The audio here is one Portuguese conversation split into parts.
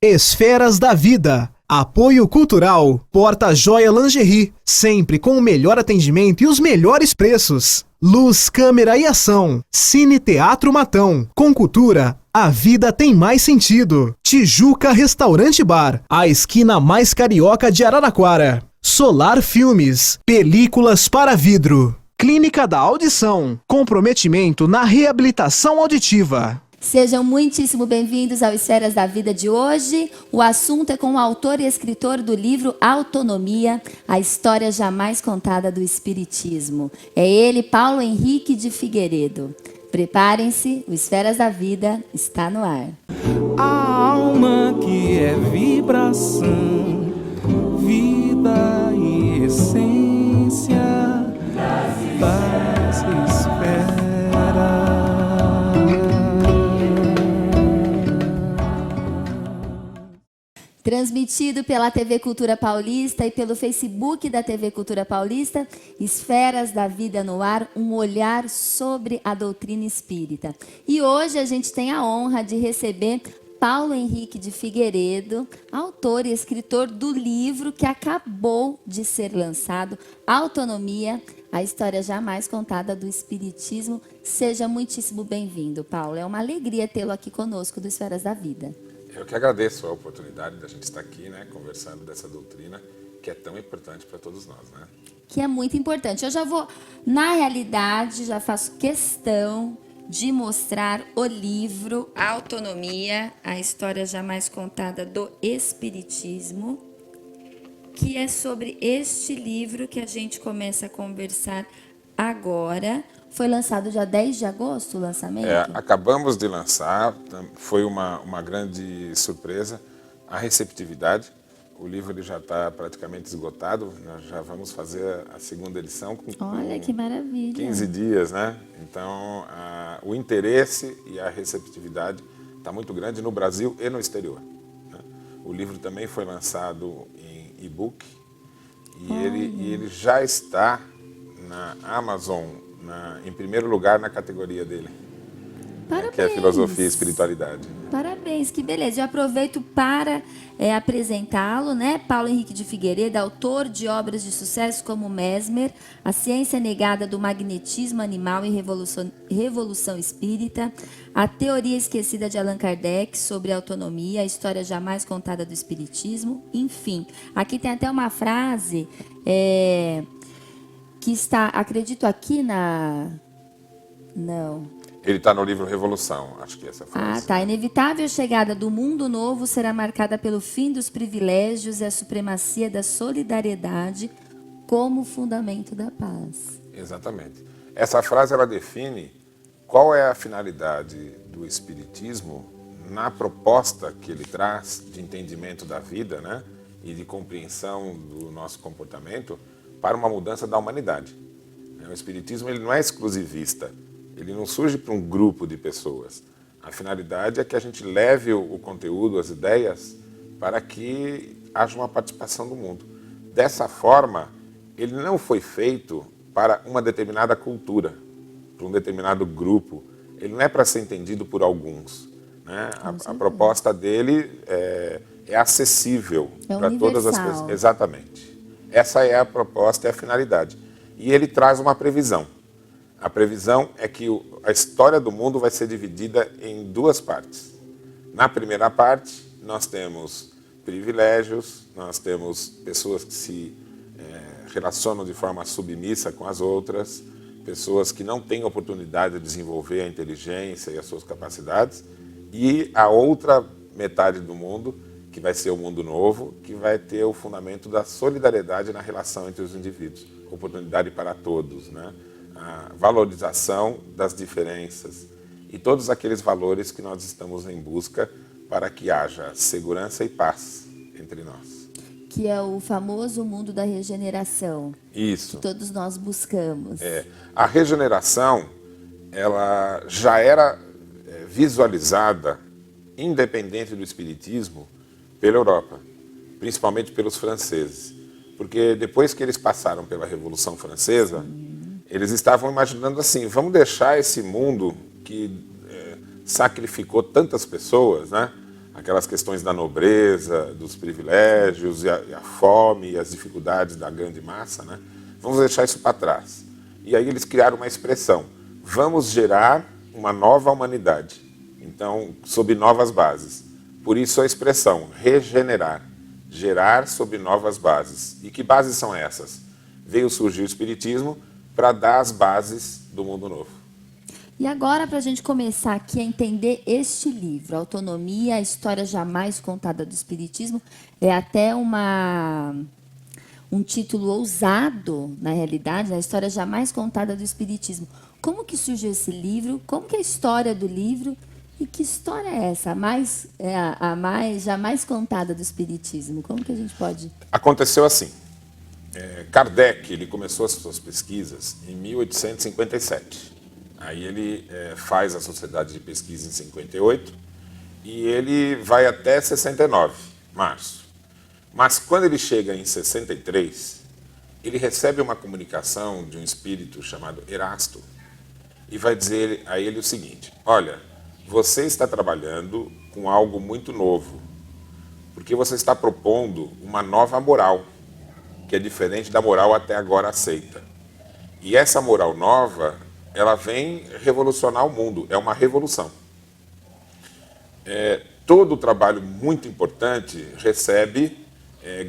Esferas da Vida. Apoio Cultural. Porta-Joia Lingerie. Sempre com o melhor atendimento e os melhores preços. Luz, câmera e ação. Cine Teatro Matão. Com cultura, a vida tem mais sentido. Tijuca Restaurante Bar. A esquina mais carioca de Araraquara. Solar Filmes. Películas para vidro. Clínica da Audição. Comprometimento na reabilitação auditiva. Sejam muitíssimo bem-vindos ao Esferas da Vida de hoje. O assunto é com o autor e escritor do livro Autonomia, a história jamais contada do Espiritismo. É ele, Paulo Henrique de Figueiredo. Preparem-se, o Esferas da Vida está no ar. A alma que é vibração, vida e essência das esferas. Transmitido pela TV Cultura Paulista e pelo Facebook da TV Cultura Paulista, Esferas da Vida no Ar, um olhar sobre a doutrina espírita. E hoje a gente tem a honra de receber Paulo Henrique de Figueiredo, autor e escritor do livro que acabou de ser lançado, Autonomia, a história jamais contada do Espiritismo. Seja muitíssimo bem-vindo, Paulo. É uma alegria tê-lo aqui conosco do Esferas da Vida. Eu que agradeço a oportunidade da gente estar aqui, conversando dessa doutrina que é tão importante para todos nós, Que é muito importante. Eu já vou, na realidade, já faço questão de mostrar o livro Autonomia, a história jamais contada do Espiritismo, que é sobre este livro que a gente começa a conversar agora. Foi lançado dia 10 de agosto o lançamento? Acabamos de lançar, foi uma grande surpresa a receptividade. O livro ele já está praticamente esgotado, nós já vamos fazer a segunda edição com que maravilha. 15 dias, Então, o interesse e a receptividade está muito grande no Brasil e no exterior. O livro também foi lançado em e-book e ele já está na Amazon, em primeiro lugar na categoria dele, que é Filosofia e Espiritualidade. Parabéns, que beleza. Eu aproveito para apresentá-lo, Paulo Henrique de Figueiredo, autor de obras de sucesso como Mesmer, A Ciência Negada do Magnetismo Animal e Revolução Espírita, A Teoria Esquecida de Allan Kardec sobre a Autonomia, a história jamais contada do Espiritismo, enfim. Aqui tem até uma frase que está, acredito, aqui Não. Ele está no livro Revolução, acho que essa foi. A inevitável chegada do mundo novo será marcada pelo fim dos privilégios e a supremacia da solidariedade como fundamento da paz. Exatamente. Essa frase ela define qual é a finalidade do Espiritismo na proposta que ele traz de entendimento da vida, e de compreensão do nosso comportamento para uma mudança da humanidade. O Espiritismo ele não é exclusivista, ele não surge para um grupo de pessoas. A finalidade é que a gente leve o conteúdo, as ideias, para que haja uma participação do mundo. Dessa forma, ele não foi feito para uma determinada cultura, para um determinado grupo. Ele não é para ser entendido por alguns. A proposta dele é acessível para todas as pessoas. Exatamente. Essa é a proposta e a finalidade. E ele traz uma previsão. A previsão é que a história do mundo vai ser dividida em duas partes. Na primeira parte, nós temos privilégios, nós temos pessoas que se relacionam de forma submissa com as outras, pessoas que não têm oportunidade de desenvolver a inteligência e as suas capacidades, e a outra metade do mundo, que vai ser o mundo novo, que vai ter o fundamento da solidariedade na relação entre os indivíduos. Oportunidade para todos, a valorização das diferenças e todos aqueles valores que nós estamos em busca para que haja segurança e paz entre nós. Que é o famoso mundo da regeneração. Isso. Que todos nós buscamos. A regeneração, ela já era visualizada, independente do Espiritismo, pela Europa, principalmente pelos franceses. Porque depois que eles passaram pela Revolução Francesa, eles estavam imaginando assim, vamos deixar esse mundo que sacrificou tantas pessoas, aquelas questões da nobreza, dos privilégios, e a fome e as dificuldades da grande massa, né? Vamos deixar isso para trás. E aí eles criaram uma expressão: vamos gerar uma nova humanidade. Então, sob novas bases. Por isso a expressão regenerar, gerar sob novas bases. E que bases são essas? Veio surgir o Espiritismo para dar as bases do mundo novo. E agora, para a gente começar aqui a entender este livro, Autonomia, a História Jamais Contada do Espiritismo, é até um título ousado, na realidade, a História Jamais Contada do Espiritismo. Como que surgiu esse livro? Como que é a história do livro? E que história é essa, jamais contada do Espiritismo? Como que a gente pode... Aconteceu assim. Kardec, ele começou as suas pesquisas em 1857. Aí ele faz a Sociedade de Pesquisa em 58 e ele vai até 69, março. Mas quando ele chega em 63, ele recebe uma comunicação de um espírito chamado Erasto e vai dizer a ele o seguinte: olha, você está trabalhando com algo muito novo, porque você está propondo uma nova moral, que é diferente da moral até agora aceita. E essa moral nova, ela vem revolucionar o mundo, é uma revolução. Todo trabalho muito importante recebe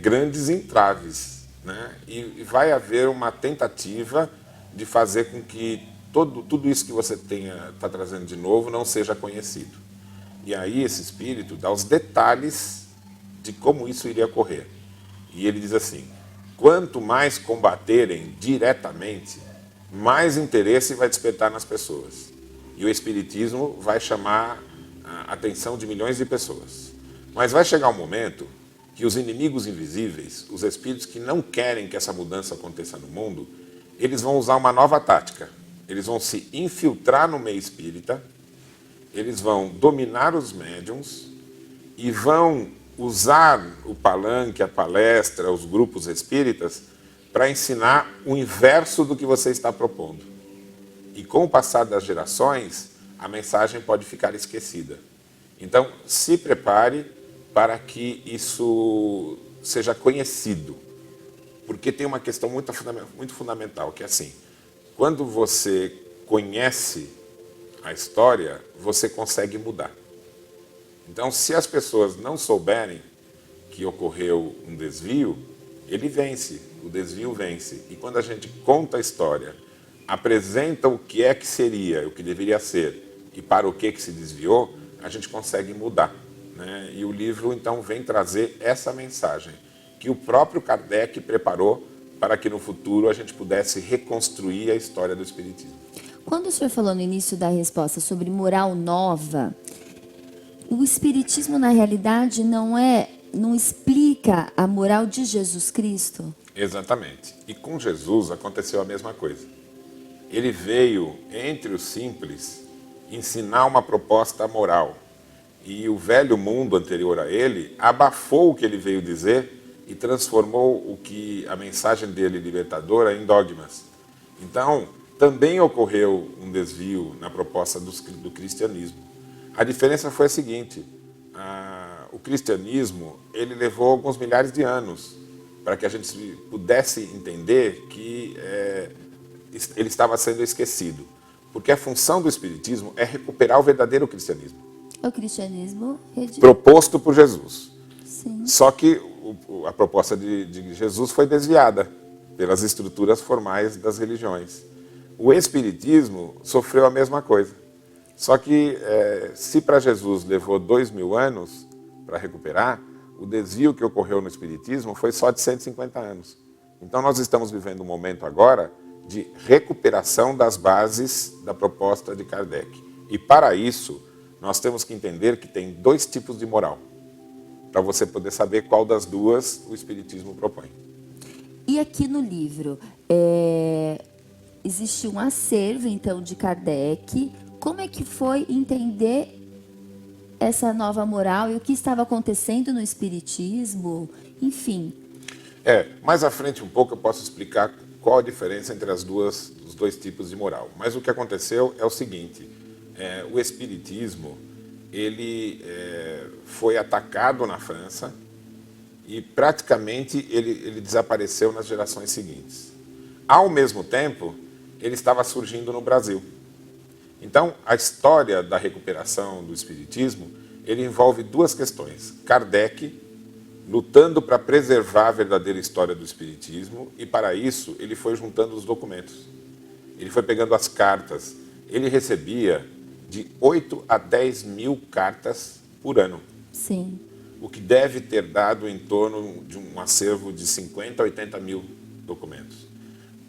grandes entraves, né? E vai haver uma tentativa de fazer com que tudo isso que você está trazendo de novo não seja conhecido. E aí esse espírito dá os detalhes de como isso iria ocorrer. E ele diz assim: quanto mais combaterem diretamente, mais interesse vai despertar nas pessoas. E o Espiritismo vai chamar a atenção de milhões de pessoas. Mas vai chegar um momento que os inimigos invisíveis, os espíritos que não querem que essa mudança aconteça no mundo, eles vão usar uma nova tática. Eles vão se infiltrar no meio espírita, eles vão dominar os médiuns e vão usar o palanque, a palestra, os grupos espíritas para ensinar o inverso do que você está propondo. E com o passar das gerações, a mensagem pode ficar esquecida. Então, se prepare para que isso seja conhecido. Porque tem uma questão muito fundamental, que é assim: quando você conhece a história, você consegue mudar. Então, se as pessoas não souberem que ocorreu um desvio, ele vence, o desvio vence. E quando a gente conta a história, apresenta o que é que seria, o que deveria ser e para o que se desviou, a gente consegue mudar, né? E o livro, então, vem trazer essa mensagem que o próprio Kardec preparou para que no futuro a gente pudesse reconstruir a história do Espiritismo. Quando o senhor falou no início da resposta sobre moral nova, o Espiritismo, na realidade, não explica a moral de Jesus Cristo? Exatamente. E com Jesus aconteceu a mesma coisa. Ele veio, entre os simples, ensinar uma proposta moral. E o velho mundo anterior a ele abafou o que ele veio dizer e transformou a mensagem dele libertadora em dogmas. Então, também ocorreu um desvio na proposta do cristianismo. A diferença foi a seguinte: o cristianismo ele levou alguns milhares de anos para que a gente pudesse entender que ele estava sendo esquecido. Porque a função do Espiritismo é recuperar o verdadeiro cristianismo. O cristianismo proposto por Jesus. Sim. Só que a proposta de Jesus foi desviada pelas estruturas formais das religiões. O Espiritismo sofreu a mesma coisa. Só que, se para Jesus levou 2000 anos para recuperar, o desvio que ocorreu no Espiritismo foi só de 150 anos. Então, nós estamos vivendo um momento agora de recuperação das bases da proposta de Kardec. E, para isso, nós temos que entender que tem dois tipos de moral, para você poder saber qual das duas o Espiritismo propõe. E aqui no livro, existe um acervo, então, de Kardec. Como é que foi entender essa nova moral e o que estava acontecendo no Espiritismo? Enfim. Mais à frente um pouco eu posso explicar qual a diferença entre os dois tipos de moral. Mas o que aconteceu é o seguinte: o Espiritismo ele foi atacado na França e praticamente ele desapareceu nas gerações seguintes. Ao mesmo tempo, ele estava surgindo no Brasil. Então, a história da recuperação do espiritismo, ele envolve duas questões. Kardec lutando para preservar a verdadeira história do espiritismo e, para isso, ele foi juntando os documentos. Ele foi pegando as cartas. Ele recebia de 8 a 10 mil cartas por ano. Sim. O que deve ter dado em torno de um acervo de 50 a 80 mil documentos.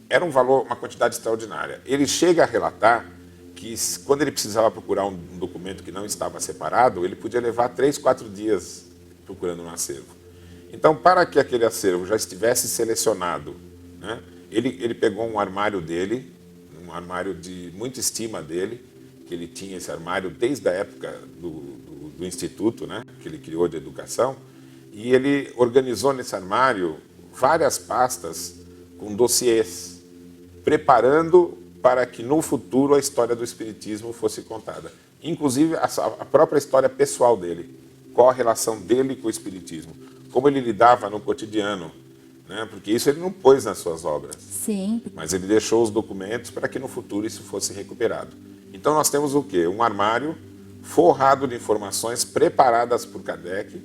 Era um valor, uma quantidade extraordinária. Ele chega a relatar que quando ele precisava procurar um documento que não estava separado, ele podia levar 3, 4 dias procurando um acervo. Então, para que aquele acervo já estivesse selecionado, né, ele pegou um armário dele, um armário de muita estima dele, que ele tinha esse armário desde a época do instituto, né, que ele criou de educação, e ele organizou nesse armário várias pastas com dossiês, preparando para que no futuro a história do espiritismo fosse contada. Inclusive a própria história pessoal dele, qual a relação dele com o espiritismo, como ele lidava no cotidiano, né, porque isso ele não pôs nas suas obras. Sim. Mas ele deixou os documentos para que no futuro isso fosse recuperado. Então nós temos o quê? Um armário forrado de informações preparadas por Kardec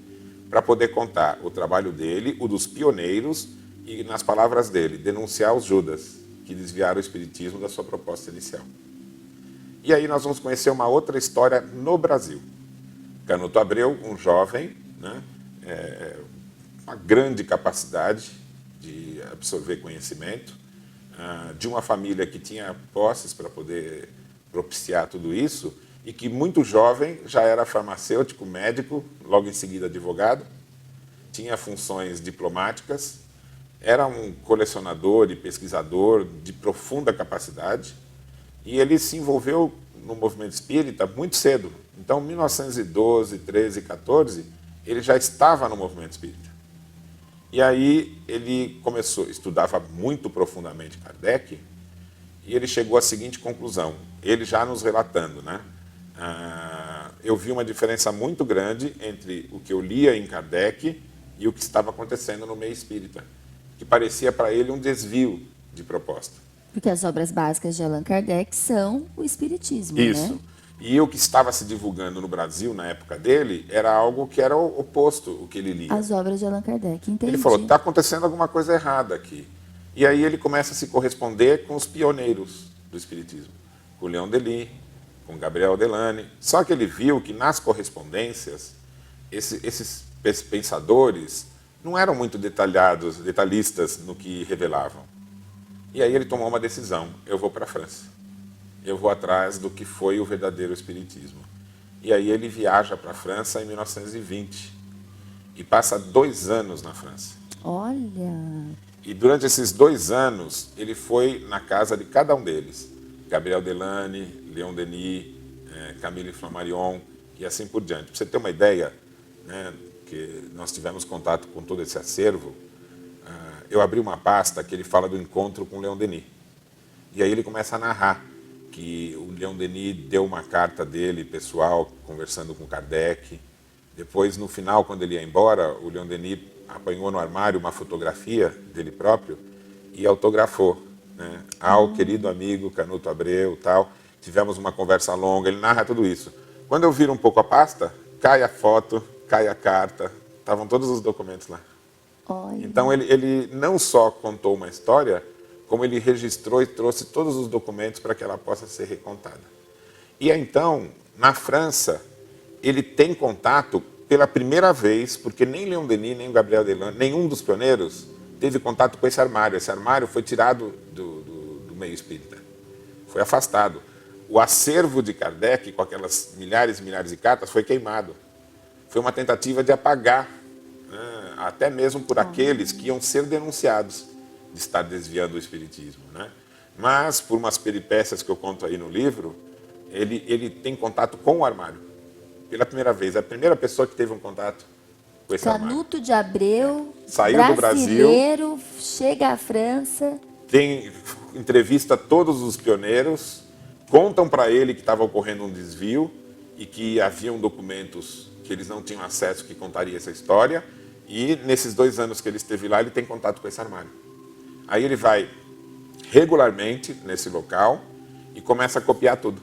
para poder contar o trabalho dele, o dos pioneiros e, nas palavras dele, denunciar os Judas, que desviaram o espiritismo da sua proposta inicial. E aí nós vamos conhecer uma outra história no Brasil. Canuto Abreu, um jovem, né, uma grande capacidade de absorver conhecimento, de uma família que tinha posses para poder propiciar tudo isso, e que muito jovem já era farmacêutico, médico, logo em seguida advogado, tinha funções diplomáticas, era um colecionador e pesquisador de profunda capacidade, e ele se envolveu no movimento espírita muito cedo. Então, em 1912, 13, 14, ele já estava no movimento espírita. E aí ele estudava muito profundamente Kardec, e ele chegou à seguinte conclusão, ele já nos relatando, né? Eu vi uma diferença muito grande entre o que eu lia em Kardec e o que estava acontecendo no meio espírita, que parecia para ele um desvio de proposta. Porque as obras básicas de Allan Kardec são o espiritismo, Isso. né? E o que estava se divulgando no Brasil na época dele era algo que era o oposto o que ele lia. As obras de Allan Kardec, entendi. Ele falou, está acontecendo alguma coisa errada aqui. E aí ele começa a se corresponder com os pioneiros do espiritismo, com Leon Denis, com Gabriel Delany. Só que ele viu que nas correspondências, esses pensadores não eram muito detalhistas no que revelavam. E aí ele tomou uma decisão, eu vou para a França. Eu vou atrás do que foi o verdadeiro espiritismo. E aí ele viaja para a França em 1920 e passa 2 anos na França. Olha! E durante esses 2 anos, ele foi na casa de cada um deles. Gabriel Delany, Leon Denis, Camille Flammarion e assim por diante. Para você ter uma ideia, né, que nós tivemos contato com todo esse acervo, eu abri uma pasta que ele fala do encontro com Leon Denis. E aí ele começa a narrar que o Leon Denis deu uma carta dele, pessoal, conversando com Kardec. Depois, no final, quando ele ia embora, o Leon Denis apanhou no armário uma fotografia dele próprio e autografou, né? Ao querido amigo Canuto Abreu, tal. Tivemos uma conversa longa, ele narra tudo isso. Quando eu viro um pouco a pasta, cai a foto, cai a carta, estavam todos os documentos lá. Olha. Então ele não só contou uma história, como ele registrou e trouxe todos os documentos para que ela possa ser recontada. E aí, então, na França, ele tem contato pela primeira vez, porque nem Leon Denis, nem o Gabriel Delany, nenhum dos pioneiros teve contato com esse armário. Esse armário foi tirado do meio espírita, foi afastado. O acervo de Kardec, com aquelas milhares e milhares de cartas, foi queimado. Foi uma tentativa de apagar, né, até mesmo por aqueles que iam ser denunciados de estar desviando o espiritismo, né? Mas, por umas peripécias que eu conto aí no livro, ele tem contato com o armário. Pela primeira vez, a primeira pessoa que teve um contato com esse armário. Canuto de Abreu, Saiu do Brasil, brasileiro, chega à França. entrevista todos os pioneiros, contam para ele que estava ocorrendo um desvio, e que haviam documentos que eles não tinham acesso que contaria essa história, e nesses 2 anos que ele esteve lá, ele tem contato com esse armário. Aí ele vai regularmente nesse local e começa a copiar tudo.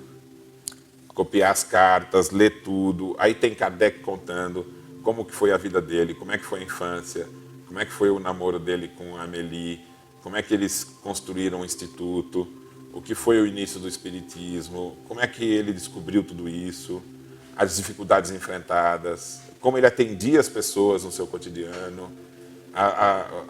Copiar as cartas, ler tudo, aí tem Kardec contando como que foi a vida dele, como é que foi a infância, como é que foi o namoro dele com a Amélie, como é que eles construíram o instituto, o que foi o início do espiritismo, como é que ele descobriu tudo isso, as dificuldades enfrentadas, como ele atendia as pessoas no seu cotidiano,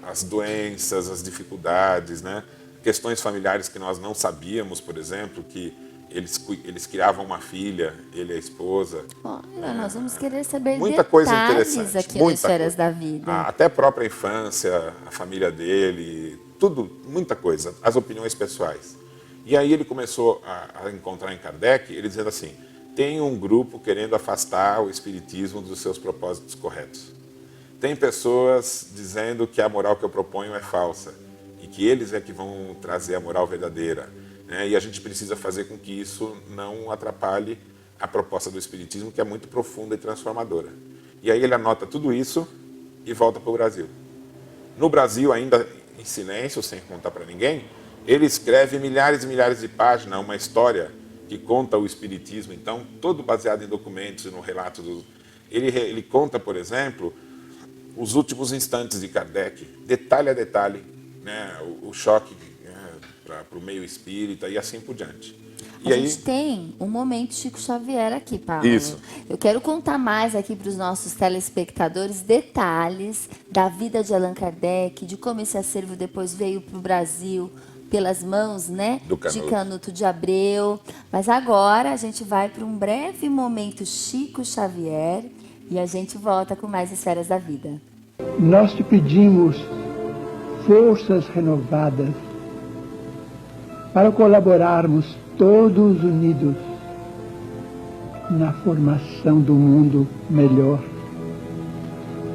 as doenças, as dificuldades, né? Questões familiares que nós não sabíamos, por exemplo, que eles criavam uma filha, ele e a esposa. Olha, nós vamos querer saber muita detalhes coisa interessante, aqui muita nas Esferas coisa. da Vida. Até a própria infância, a família dele, tudo, muita coisa, as opiniões pessoais. E aí ele começou a encontrar em Kardec, ele dizendo assim, tem um grupo querendo afastar o espiritismo dos seus propósitos corretos. Tem pessoas dizendo que a moral que eu proponho é falsa e que eles é que vão trazer a moral verdadeira. Né? E a gente precisa fazer com que isso não atrapalhe a proposta do espiritismo, que é muito profunda e transformadora. E aí ele anota tudo isso e volta para o Brasil. No Brasil, ainda em silêncio, sem contar para ninguém, ele escreve milhares e milhares de páginas, uma história que conta o espiritismo, então, todo baseado em documentos e no relato do... Ele conta, por exemplo, os últimos instantes de Kardec, detalhe a detalhe, né, o choque para o meio espírita e assim por diante. A gente tem um momento Chico Xavier aqui, Paulo. Isso. Eu quero contar mais aqui para os nossos telespectadores detalhes da vida de Allan Kardec, de como esse acervo depois veio para o Brasil, pelas mãos, né, de Canuto de Abreu. Mas agora a gente vai para um breve momento Chico Xavier e a gente volta com mais Esferas da Vida. Nós te pedimos forças renovadas para colaborarmos todos unidos na formação do mundo melhor.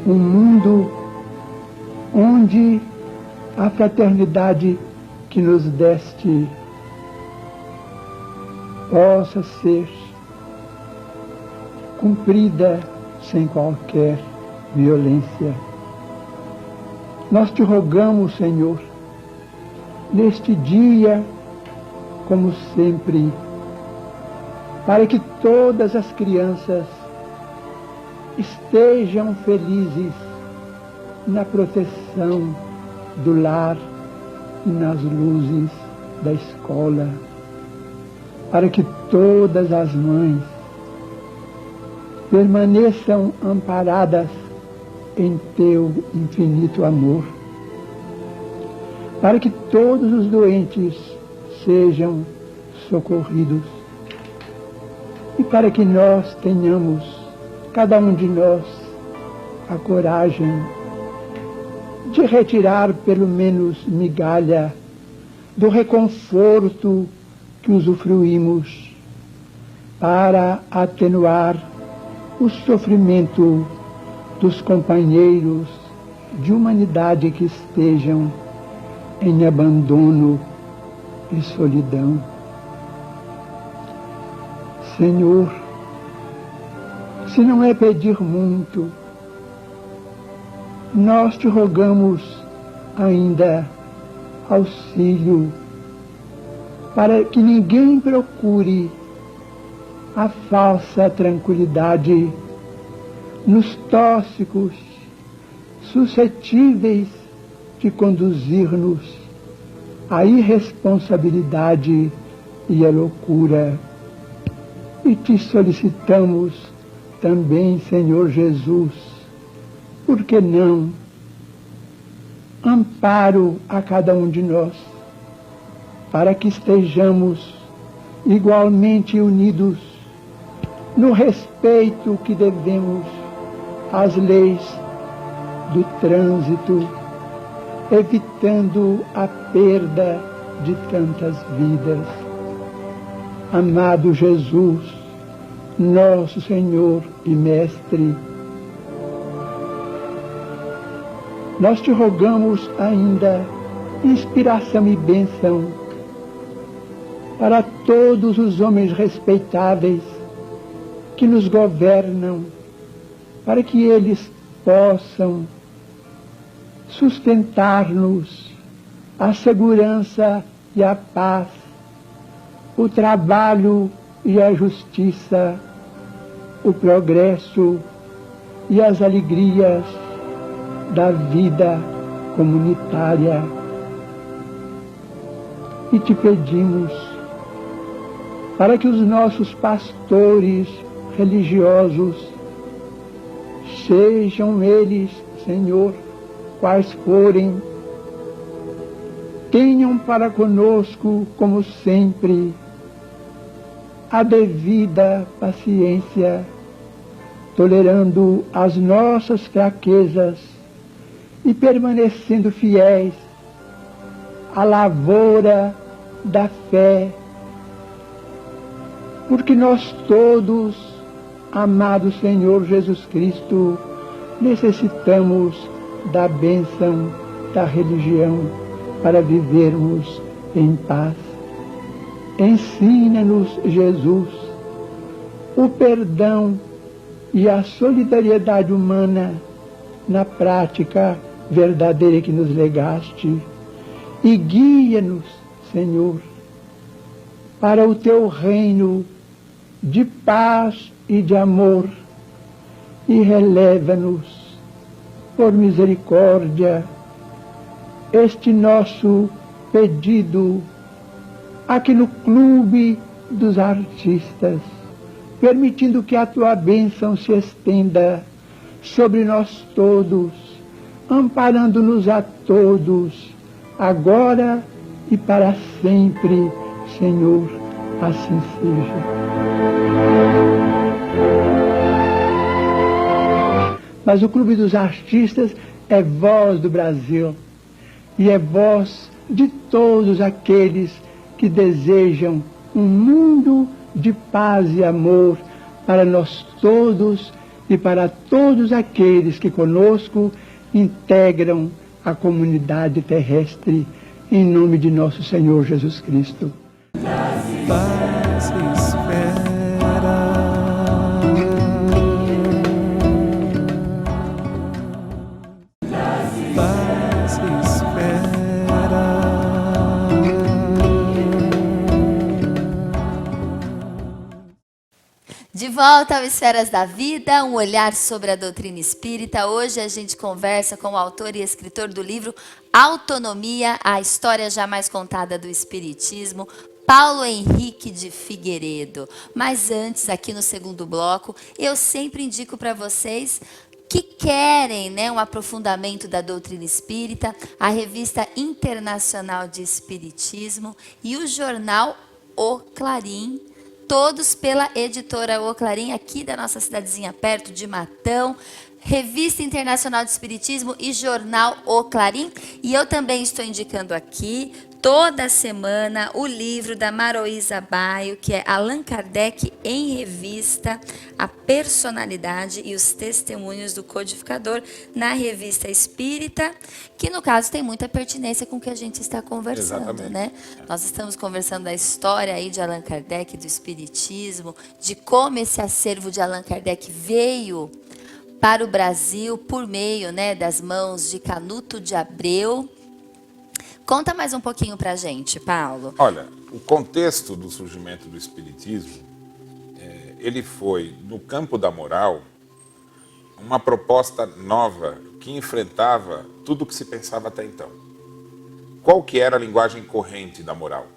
Um mundo onde a fraternidade que nos deste possa ser cumprida sem qualquer violência. Nós te rogamos, Senhor, neste dia, como sempre, para que todas as crianças estejam felizes na proteção do lar e nas luzes da escola, para que todas as mães permaneçam amparadas em teu infinito amor, para que todos os doentes sejam socorridos e para que nós tenhamos, cada um de nós, a coragem de retirar pelo menos migalha do reconforto que usufruímos para atenuar o sofrimento dos companheiros de humanidade que estejam em abandono e solidão. Senhor, se não é pedir muito, nós te rogamos ainda auxílio para que ninguém procure a falsa tranquilidade nos tóxicos suscetíveis de conduzir-nos à irresponsabilidade e à loucura. E te solicitamos também, Senhor Jesus, por que não, amparo a cada um de nós, para que estejamos igualmente unidos no respeito que devemos às leis do trânsito, evitando a perda de tantas vidas. Amado Jesus, nosso Senhor e Mestre, nós te rogamos ainda inspiração e bênção para todos os homens respeitáveis que nos governam, para que eles possam sustentar-nos a segurança e a paz, o trabalho e a justiça, o progresso e as alegrias da vida comunitária. E te pedimos para que os nossos pastores religiosos, sejam eles, Senhor, quais forem, tenham para conosco, como sempre, a devida paciência, tolerando as nossas fraquezas e permanecendo fiéis à lavoura da fé, porque nós todos, amado Senhor Jesus Cristo, necessitamos da bênção da religião para vivermos em paz. Ensina-nos, Jesus, o perdão e a solidariedade humana na prática verdadeira que nos legaste, e guia-nos, Senhor, para o teu reino de paz e de amor, e releva-nos, por misericórdia, este nosso pedido aqui no Clube dos Artistas, permitindo que a tua bênção se estenda sobre nós todos, amparando-nos a todos, agora e para sempre, Senhor, assim seja. Mas o Clube dos Artistas é voz do Brasil e é voz de todos aqueles que desejam um mundo de paz e amor para nós todos e para todos aqueles que conosco integram a comunidade terrestre, em nome de nosso Senhor Jesus Cristo. Paz e espera. Paz e espera. De volta ao Esferas da Vida, um olhar sobre a doutrina espírita. Hoje a gente conversa com o autor e escritor do livro Autonomia, a história jamais contada do Espiritismo, Paulo Henrique de Figueiredo. Mas antes, aqui no segundo bloco, eu sempre indico para vocês que querem, né, um aprofundamento da doutrina espírita, a Revista Internacional de Espiritismo e o jornal O Clarim, todos pela editora O Clarim, aqui da nossa cidadezinha perto de Matão. Revista Internacional de Espiritismo e jornal O Clarim. E eu também estou indicando aqui, toda semana, o livro da Maroísa Baio, que é Allan Kardec em Revista, a personalidade e os testemunhos do codificador, na Revista Espírita, que no caso tem muita pertinência com o que a gente está conversando. Exatamente. Né? Nós estamos conversando da história aí de Allan Kardec, do Espiritismo, de como esse acervo de Allan Kardec veio para o Brasil por meio, né, das mãos de Canuto de Abreu. Conta mais um pouquinho para a gente, Paulo. Olha, o contexto do surgimento do Espiritismo, ele foi, no campo da moral, uma proposta nova que enfrentava tudo o que se pensava até então. Qual que era a linguagem corrente da moral?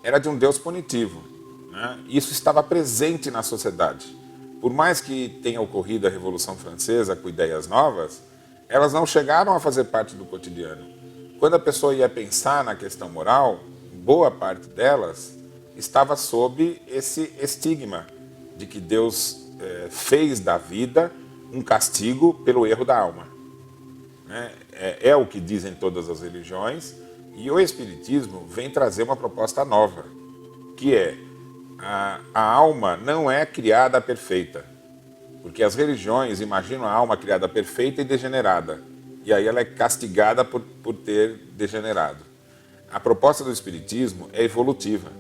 Era de um Deus punitivo, né? Isso estava presente na sociedade. Por mais que tenha ocorrido a Revolução Francesa com ideias novas, elas não chegaram a fazer parte do cotidiano. Quando a pessoa ia pensar na questão moral, boa parte delas estava sob esse estigma de que Deus fez da vida um castigo pelo erro da alma. É o que dizem todas as religiões, e o Espiritismo vem trazer uma proposta nova, que é: a alma não é criada perfeita, porque as religiões imaginam a alma criada perfeita e degenerada, e aí ela é castigada por ter degenerado. A proposta do Espiritismo é evolutiva.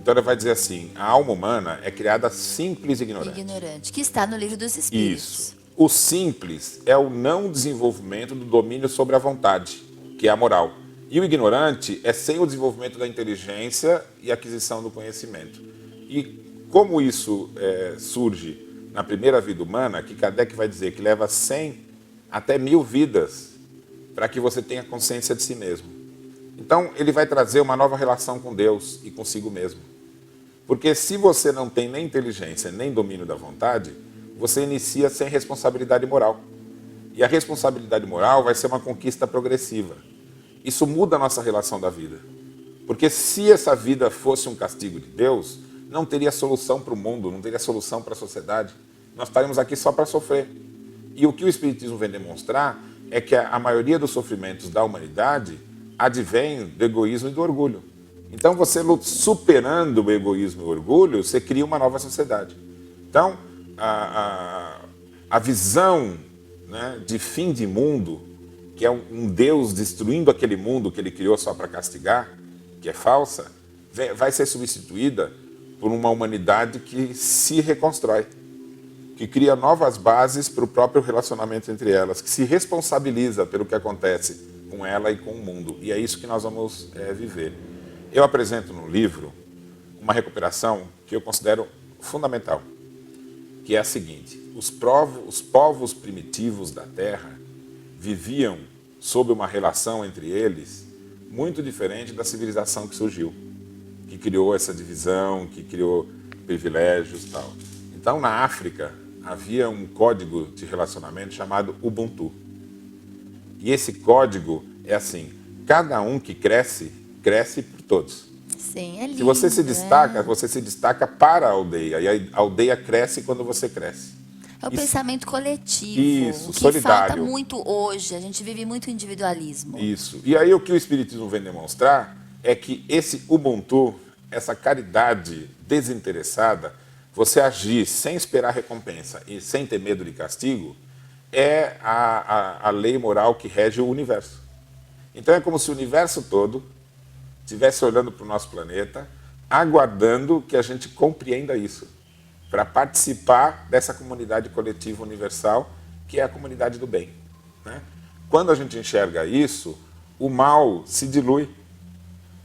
Então ele vai dizer assim, a alma humana é criada simples e ignorante. Ignorante, que está no livro dos Espíritos. Isso. O simples é o não desenvolvimento do domínio sobre a vontade, que é a moral. E o ignorante é sem o desenvolvimento da inteligência e aquisição do conhecimento. E como isso surge na primeira vida humana, que Kardec vai dizer que leva 100 até 1000 vidas para que você tenha consciência de si mesmo. Então, ele vai trazer uma nova relação com Deus e consigo mesmo. Porque se você não tem nem inteligência, nem domínio da vontade, você inicia sem responsabilidade moral. E a responsabilidade moral vai ser uma conquista progressiva. Isso muda a nossa relação da vida. Porque se essa vida fosse um castigo de Deus, não teria solução para o mundo, não teria solução para a sociedade. Nós estaríamos aqui só para sofrer. E o que o Espiritismo vem demonstrar é que a maioria dos sofrimentos da humanidade advém do egoísmo e do orgulho. Então, você superando o egoísmo e o orgulho, você cria uma nova sociedade. Então, a visão, né, de fim de mundo, que é um Deus destruindo aquele mundo que ele criou só para castigar, que é falsa, vai ser substituída por uma humanidade que se reconstrói, que cria novas bases para o próprio relacionamento entre elas, que se responsabiliza pelo que acontece com ela e com o mundo. E é isso que nós vamos viver. Eu apresento no livro uma recuperação que eu considero fundamental, que é a seguinte: os povos primitivos da Terra viviam sob uma relação entre eles muito diferente da civilização que surgiu, que criou essa divisão, que criou privilégios e tal. Então, na África, havia um código de relacionamento chamado Ubuntu. E esse código é assim: cada um que cresce, cresce por todos. Sim, é lindo. Se você se destaca, você se destaca para a aldeia. E a aldeia cresce quando você cresce. É o pensamento coletivo. Isso, o que solidário. falta muito hoje. A gente vive muito individualismo. Isso. E aí o que o Espiritismo vem demonstrar é que esse Ubuntu, essa caridade desinteressada, você agir sem esperar recompensa e sem ter medo de castigo, é a lei moral que rege o universo. Então é como se o universo todo estivesse olhando para o nosso planeta, aguardando que a gente compreenda isso, para participar dessa comunidade coletiva universal, que é a comunidade do bem, né? Quando a gente enxerga isso, o mal se dilui.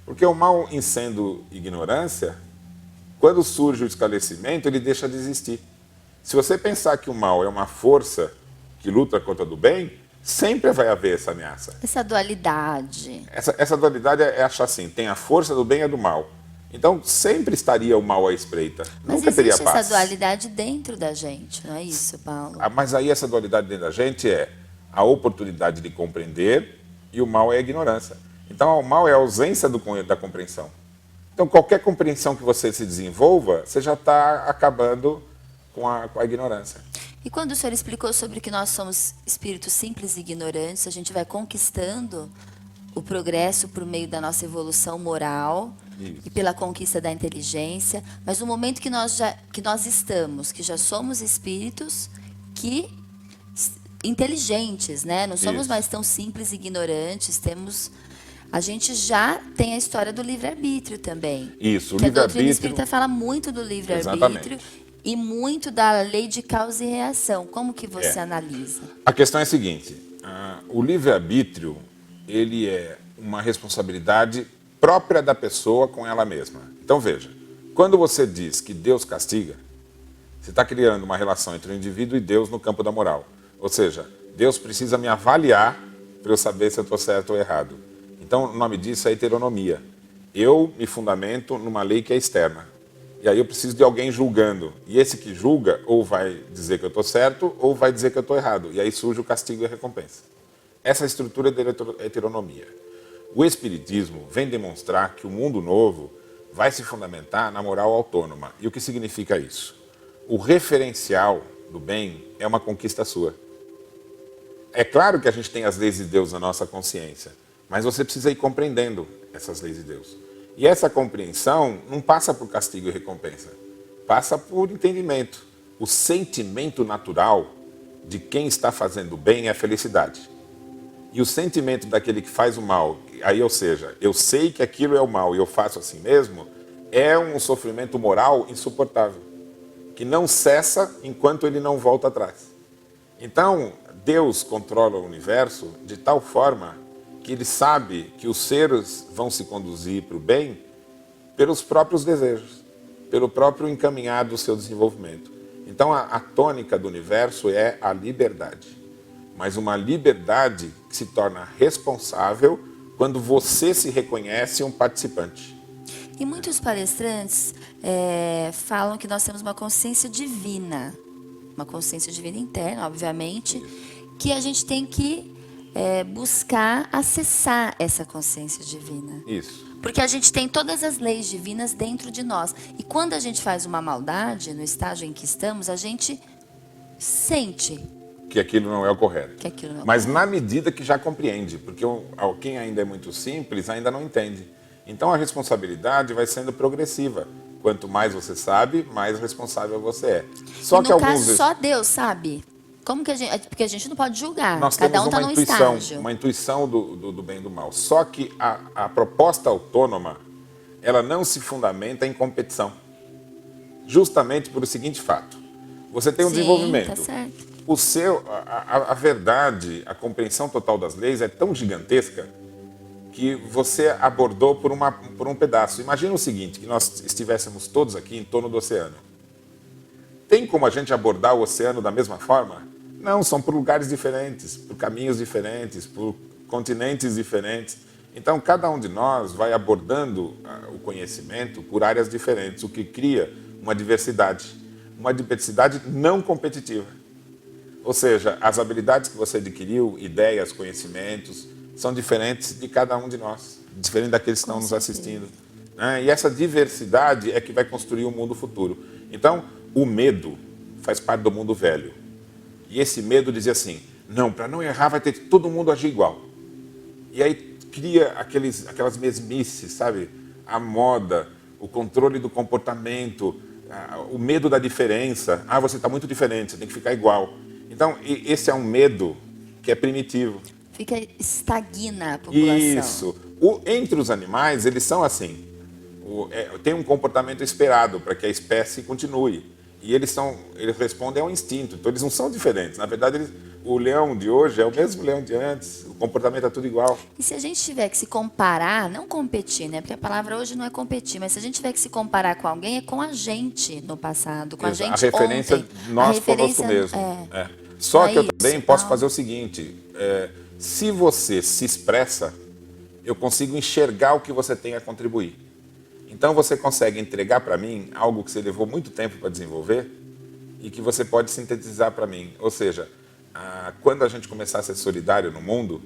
Porque o mal, em sendo ignorância, quando surge o esclarecimento, ele deixa de existir. Se você pensar que o mal é uma força que luta contra o bem, sempre vai haver essa ameaça. Essa dualidade. Essa dualidade é achar assim, tem a força do bem e do mal. Então, sempre estaria o mal à espreita. Mas Nunca teria existe paz. essa dualidade dentro da gente, não é isso, Paulo? Mas aí essa dualidade dentro da gente é a oportunidade de compreender e o mal é a ignorância. Então, o mal é a ausência da compreensão. Então, qualquer compreensão que você se desenvolva, você já está acabando com a ignorância. E quando o senhor explicou sobre que nós somos espíritos simples e ignorantes, a gente vai conquistando o progresso por meio da nossa evolução moral. Isso. E pela conquista da inteligência, mas no momento que nós estamos, que já somos espíritos inteligentes, né? Não somos Isso. mais tão simples e ignorantes, a gente já tem a história do livre-arbítrio também. Isso, o que a doutrina livre-arbítrio. espírita fala muito do livre-arbítrio e muito da lei de causa e reação. Como que você analisa? A questão é a seguinte: o livre-arbítrio, ele é uma responsabilidade própria da pessoa com ela mesma. Então veja, quando você diz que Deus castiga, você está criando uma relação entre o indivíduo e Deus no campo da moral. Ou seja, Deus precisa me avaliar para eu saber se eu estou certo ou errado. Então o nome disso é heteronomia. Eu me fundamento numa lei que é externa. E aí eu preciso de alguém julgando. E esse que julga ou vai dizer que eu estou certo ou vai dizer que eu estou errado. E aí surge o castigo e a recompensa. Essa é a estrutura da heteronomia. O Espiritismo vem demonstrar que o mundo novo vai se fundamentar na moral autônoma. E o que significa isso? O referencial do bem é uma conquista sua. É claro que a gente tem as leis de Deus na nossa consciência, mas você precisa ir compreendendo essas leis de Deus. E essa compreensão não passa por castigo e recompensa, passa por entendimento. O sentimento natural de quem está fazendo o bem é a felicidade. E o sentimento daquele que faz o mal, aí, ou seja, eu sei que aquilo é o mal e eu faço assim mesmo, é um sofrimento moral insuportável, que não cessa enquanto ele não volta atrás. Então, Deus controla o universo de tal forma que ele sabe que os seres vão se conduzir para o bem pelos próprios desejos, pelo próprio encaminhar do seu desenvolvimento. Então, a tônica do universo é a liberdade. Mas uma liberdade que se torna responsável quando você se reconhece um participante. E muitos palestrantes falam que nós temos uma consciência divina interna, obviamente, que a gente tem que buscar acessar essa consciência divina. Isso. Porque a gente tem todas as leis divinas dentro de nós. E quando a gente faz uma maldade, no estágio em que estamos, a gente sente que aquilo não é o correto. que aquilo não é Mas na medida que já compreende, porque quem ainda é muito simples ainda não entende. Então a responsabilidade vai sendo progressiva. Quanto mais você sabe, mais responsável você é. Só e que no alguns caso, só Deus sabe. Como que a gente... Porque a gente não pode julgar. nós Cada temos um está num estágio. uma intuição do bem e do mal. Só que a proposta autônoma, ela não se fundamenta em competição. Justamente por o seguinte fato. Você tem um Sim, desenvolvimento. tá certo. A verdade, a compreensão total das leis é tão gigantesca que você abordou por um pedaço. Imagina o seguinte, que nós estivéssemos todos aqui em torno do oceano. Tem como a gente abordar o oceano da mesma forma? Não, são por lugares diferentes, por caminhos diferentes, por continentes diferentes. Então, cada um de nós vai abordando o conhecimento por áreas diferentes, o que cria uma diversidade não competitiva. Ou seja, as habilidades que você adquiriu, ideias, conhecimentos, são diferentes de cada um de nós, diferente daqueles que estão nos assistindo. Né? E essa diversidade é que vai construir o mundo futuro. Então, o medo faz parte do mundo velho. E esse medo dizia assim, não, para não errar vai ter que todo mundo agir igual. E aí cria aquelas mesmices, sabe? A moda, o controle do comportamento, o medo da diferença. Ah, você está muito diferente, você tem que ficar igual. Então, esse é um medo que é primitivo. Estagna a população. Isso. Entre os animais, eles são assim. Tem um comportamento esperado para que a espécie continue. E eles respondem ao instinto. Então, eles não são diferentes. Na verdade, o leão de hoje é o mesmo leão de antes. O comportamento é tudo igual. E se a gente tiver que se comparar, não competir, né? Porque a palavra hoje não é competir, mas se a gente tiver que se comparar com alguém, é com a gente no passado, com a gente ontem. A referência nós conosco mesmo. Só que eu também posso fazer o seguinte, se você se expressa, eu consigo enxergar o que você tem a contribuir. Então você consegue entregar para mim algo que você levou muito tempo para desenvolver e que você pode sintetizar para mim. Ou seja, quando a gente começar a ser solidário no mundo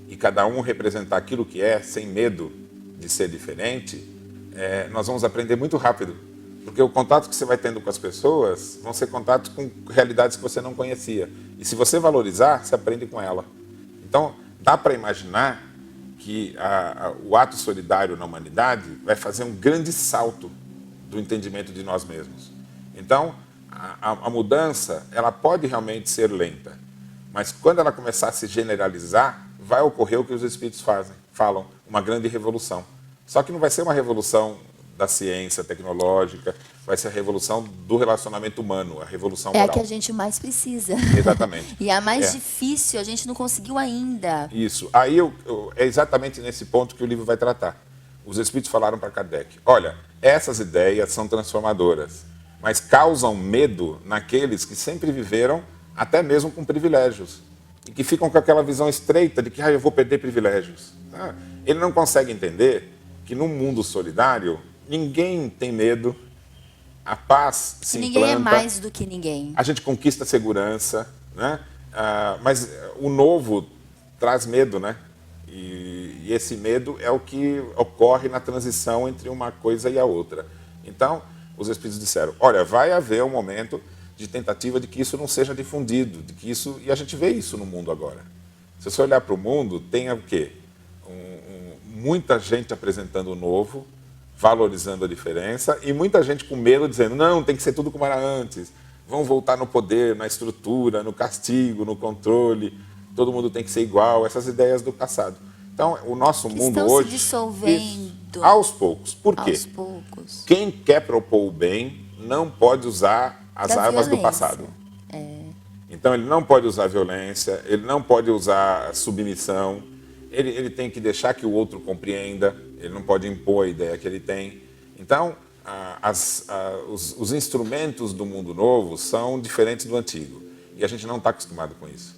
e cada um representar aquilo que é, sem medo de ser diferente, nós vamos aprender muito rápido. Porque o contato que você vai tendo com as pessoas vão ser contatos com realidades que você não conhecia. E se você valorizar, você aprende com ela. Então, dá para imaginar que o ato solidário na humanidade vai fazer um grande salto do entendimento de nós mesmos. Então, a mudança, ela pode realmente ser lenta. Mas quando ela começar a se generalizar, vai ocorrer o que os espíritos falam, uma grande revolução. Só que não vai ser uma revolução da ciência tecnológica, vai ser a revolução do relacionamento humano, a revolução moral. É a que a gente mais precisa. Exatamente. E a mais difícil, a gente não conseguiu ainda. Isso. Aí é exatamente nesse ponto que o livro vai tratar. Os espíritos falaram para Kardec, olha, essas ideias são transformadoras, mas causam medo naqueles que sempre viveram, até mesmo com privilégios, e que ficam com aquela visão estreita de que eu vou perder privilégios. Ele não consegue entender que num mundo solidário, ninguém tem medo, a paz se implanta. Ninguém é mais do que ninguém. A gente conquista a segurança, né? Mas o novo traz medo, né? E esse medo é o que ocorre na transição entre uma coisa e a outra. Então, os espíritos disseram, olha, vai haver um momento de tentativa de que isso não seja difundido, de que isso, e a gente vê isso no mundo agora. Se você olhar para o mundo, tem o quê? Muita gente apresentando o novo, valorizando a diferença, e muita gente com medo dizendo, não, tem que ser tudo como era antes, vão voltar no poder, na estrutura, no castigo, no controle, todo mundo tem que ser igual, essas ideias do passado. Então, o nosso mundo estão hoje... se dissolvendo. Aos poucos. Por quê? Aos poucos. Quem quer propor o bem não pode usar as Da armas do violência. passado. Então ele não pode usar violência, ele não pode usar submissão, ele tem que deixar que o outro compreenda, ele não pode impor a ideia que ele tem. Então, os instrumentos do mundo novo são diferentes do antigo. E a gente não está acostumado com isso.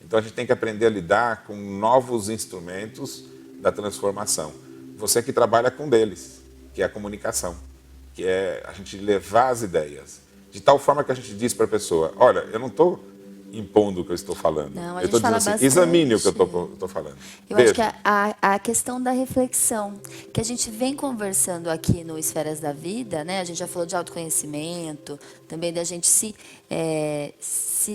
Então a gente tem que aprender a lidar com novos instrumentos da transformação. Você que trabalha com um deles, que é a comunicação, que é a gente levar as ideias. De tal forma que a gente diz para a pessoa, olha, eu não estou impondo o que eu estou falando. Não, a eu gente estou fala dizendo assim, bastante. examine o que eu estou falando. Eu Veja. acho que a questão da reflexão, que a gente vem conversando aqui no Esferas da Vida, né? A gente já falou de autoconhecimento, também da gente se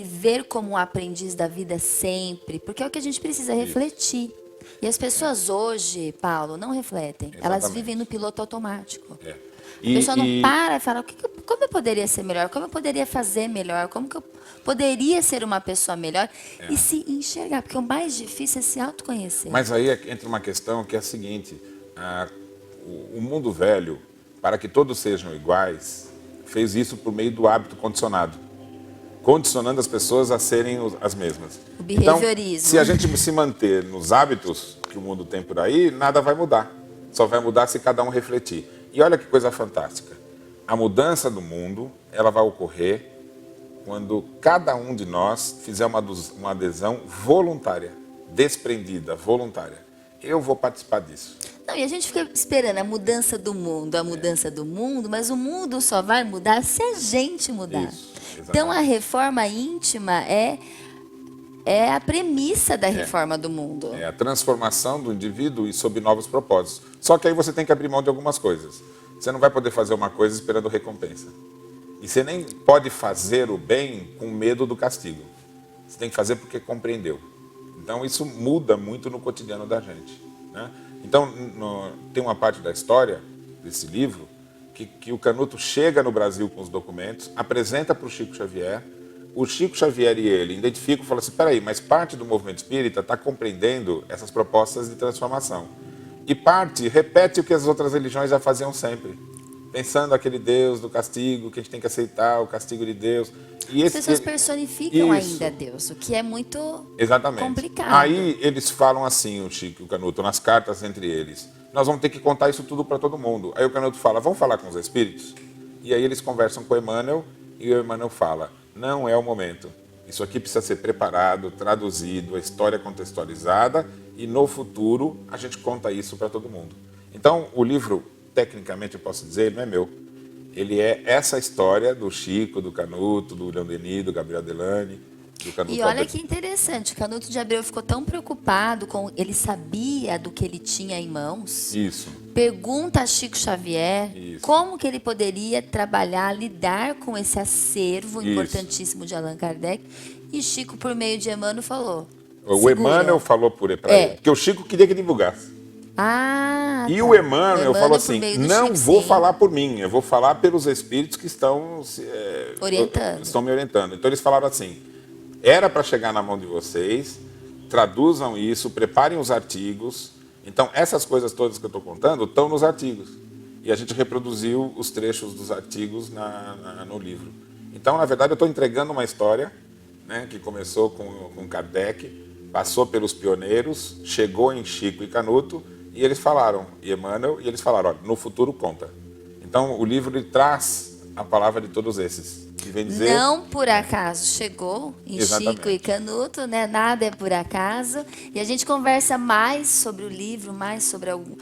ver como um aprendiz da vida sempre, porque é o que a gente precisa refletir. E as pessoas hoje, Paulo, não refletem. Elas Exatamente. vivem no piloto automático. É. A pessoa não para e fala, como eu poderia ser melhor? Como eu poderia fazer melhor? Como que eu poderia ser uma pessoa melhor? E se enxergar, porque o mais difícil é se autoconhecer. Mas aí entra uma questão que é a seguinte, o mundo velho, para que todos sejam iguais, fez isso por meio do hábito condicionado, condicionando as pessoas a serem as mesmas. O behaviorismo. Então, se a gente se manter nos hábitos que o mundo tem por aí, nada vai mudar. Só vai mudar se cada um refletir. E olha que coisa fantástica. A mudança do mundo, ela vai ocorrer quando cada um de nós fizer uma adesão voluntária, desprendida, voluntária. Eu vou participar disso. Não, e a gente fica esperando a mudança do mundo, mas o mundo só vai mudar se a gente mudar. Isso, exatamente. Então a reforma íntima é a premissa da reforma do mundo. É a transformação do indivíduo e sob novos propósitos. Só que aí você tem que abrir mão de algumas coisas. Você não vai poder fazer uma coisa esperando recompensa. E você nem pode fazer o bem com medo do castigo. Você tem que fazer porque compreendeu. Então isso muda muito no cotidiano da gente, né? Então tem uma parte da história desse livro que o Canuto chega no Brasil com os documentos, apresenta para o Chico Xavier. O Chico Xavier e ele identificam e falam assim, peraí, mas parte do movimento espírita está compreendendo essas propostas de transformação. E parte repete o que as outras religiões já faziam sempre, pensando aquele Deus do castigo, que a gente tem que aceitar o castigo de Deus. E As pessoas personificam ainda Deus, o que é muito complicado. Aí eles falam assim, o Chico e o Canuto, nas cartas entre eles, nós vamos ter que contar isso tudo para todo mundo. Aí o Canuto fala, vamos falar com os espíritos? E aí eles conversam com o Emmanuel, e o Emmanuel fala, não é o momento. Isso aqui precisa ser preparado, traduzido, a história contextualizada, e no futuro a gente conta isso para todo mundo. Então, o livro, tecnicamente eu posso dizer, ele não é meu. Ele é essa história do Chico, do Canuto, do Leon Denis, do Gabriel Delane, do Canuto. E olha que interessante, o Canuto de Abreu ficou tão preocupado com... Ele sabia do que ele tinha em mãos. Isso. Pergunta a Chico Xavier Isso. como que ele poderia trabalhar, lidar com esse acervo Isso. importantíssimo de Allan Kardec. E Chico, por meio de Emmanuel, falou... O segura. Emmanuel falou para ele, porque o Chico queria que divulgasse. Ah, E tá. o Emmanuel falou por assim, meio do não Chico, vou sim. falar por mim, eu vou falar pelos espíritos que estão Orientando. estão me orientando. Então eles falaram assim, era para chegar na mão de vocês, traduzam isso, preparem os artigos. Então essas coisas todas que eu estou contando estão nos artigos. E a gente reproduziu os trechos dos artigos no livro. Então, na verdade, eu estou entregando uma história, né, que começou com Kardec, passou pelos pioneiros, chegou em Chico e Canuto, e eles falaram, e Emmanuel, e eles falaram, olha, no futuro conta. Então, o livro ele traz a palavra de todos esses, que vem dizer... Não por acaso chegou em Exatamente. Chico e Canuto, né? Nada é por acaso. E a gente conversa mais sobre o livro, mais sobre algum...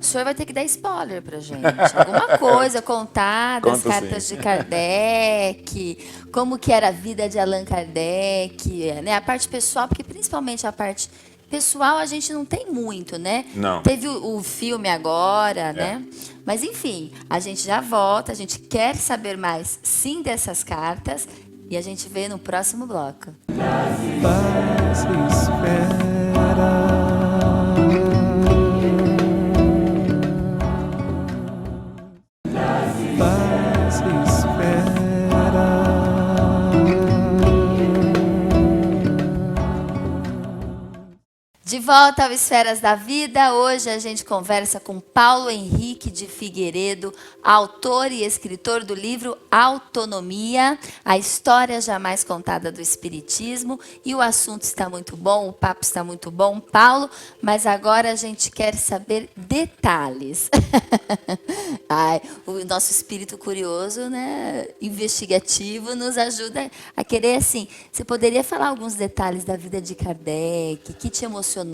O senhor vai ter que dar spoiler pra gente. Alguma coisa, contar das Conto, cartas sim. de Kardec, como que era a vida de Allan Kardec, né? A parte pessoal, porque principalmente a parte pessoal a gente não tem muito, né? Não. Teve o filme agora, né? Mas enfim, a gente já volta, a gente quer saber mais, sim, dessas cartas, e a gente vê no próximo bloco. Paz espera. Paz espera. De volta ao Esferas da Vida, hoje a gente conversa com Paulo Henrique de Figueiredo, autor e escritor do livro Autonomia, a história jamais contada do Espiritismo. E o assunto está muito bom, o papo está muito bom, Paulo, mas agora a gente quer saber detalhes. Ai, o nosso espírito curioso, né, investigativo, nos ajuda a querer, assim, você poderia falar alguns detalhes da vida de Kardec, que te emocionou?